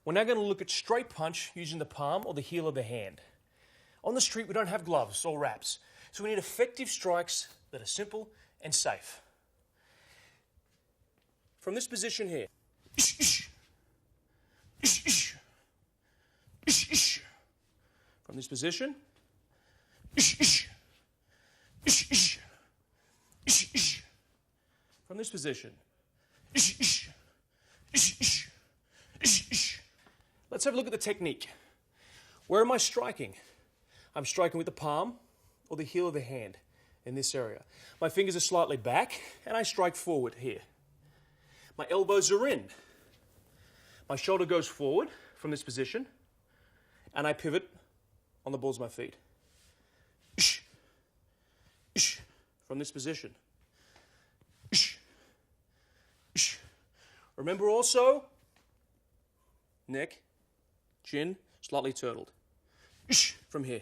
We're now going to look at straight punch using the palm or the heel of the hand. On the street, we don't have gloves or wraps, so we need effective strikes that are simple and safe. From this position here, from this position, from this position, let's have a look at the technique. Where am I striking? I'm striking with the palm or the heel of the hand in this area. My fingers are slightly back and I strike forward here. My elbows are in. My shoulder goes forward from this position and I pivot on the balls of my feet. From this position. Remember also, neck, chin, slightly turtled. From here.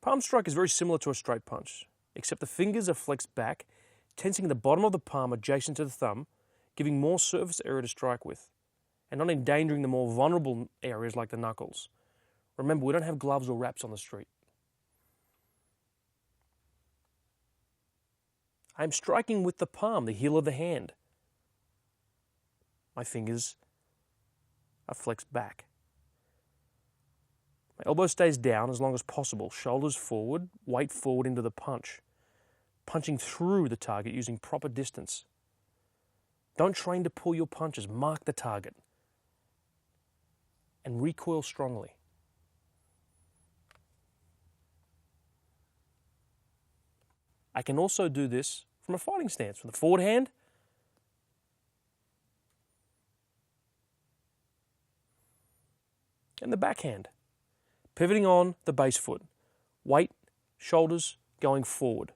Palm strike is very similar to a straight punch, except the fingers are flexed back, tensing the bottom of the palm adjacent to the thumb, giving more surface area to strike with, and not endangering the more vulnerable areas like the knuckles. Remember, we don't have gloves or wraps on the street. I'm striking with the palm, the heel of the hand. My fingers are flexed back. My elbow stays down as long as possible, shoulders forward, weight forward into the punch, punching through the target using proper distance. Don't train to pull your punches, mark the target, and recoil strongly. I can also do this from a fighting stance, from the forward hand, and the backhand, pivoting on the base foot, weight, shoulders going forward.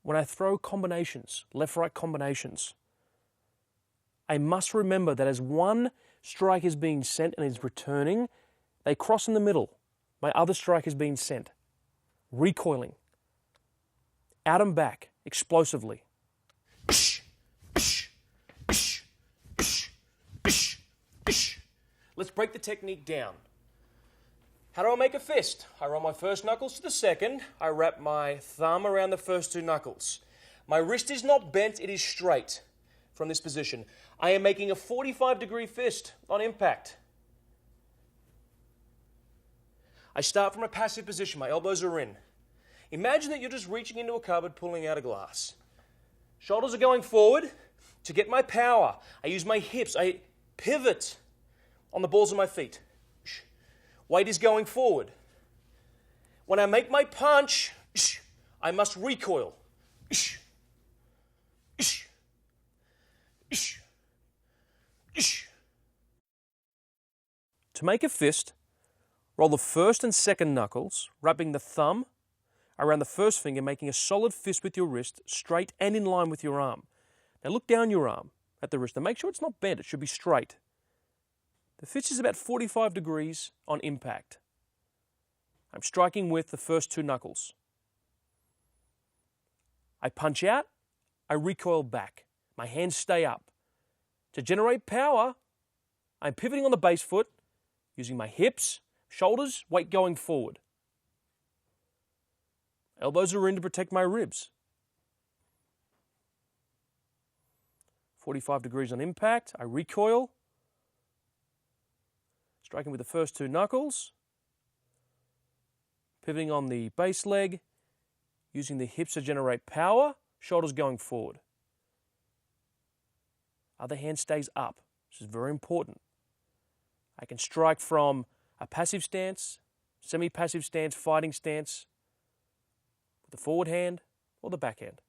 When I throw combinations, left-right combinations, I must remember that as one strike is being sent and is returning, they cross in the middle. My other strike is being sent, recoiling, out and back, explosively. Let's break the technique down. How do I make a fist? I roll my first knuckles to the second. I wrap my thumb around the first two knuckles. My wrist is not bent, it is straight from this position. I am making a 45-degree fist on impact. I start from a passive position. My elbows are in. Imagine that you're just reaching into a cupboard, pulling out a glass. Shoulders are going forward. To get my power, I use my hips. I pivot on the balls of my feet. Weight is going forward. When I make my punch, I must recoil. To make a fist, roll the first and second knuckles, wrapping the thumb around the first finger, making a solid fist with your wrist, straight and in line with your arm. Now look down your arm at the wrist and make sure it's not bent, it should be straight. The fist is about 45 degrees on impact. I'm striking with the first two knuckles. I punch out, I recoil back. My hands stay up. To generate power, I'm pivoting on the base foot, using my hips, shoulders, weight going forward. Elbows are in to protect my ribs. 45 degrees on impact, I recoil, striking with the first two knuckles, pivoting on the base leg, using the hips to generate power, shoulders going forward. Other hand stays up. This is very important. I can strike from a passive stance, semi-passive stance, fighting stance, with the forward hand or the backhand.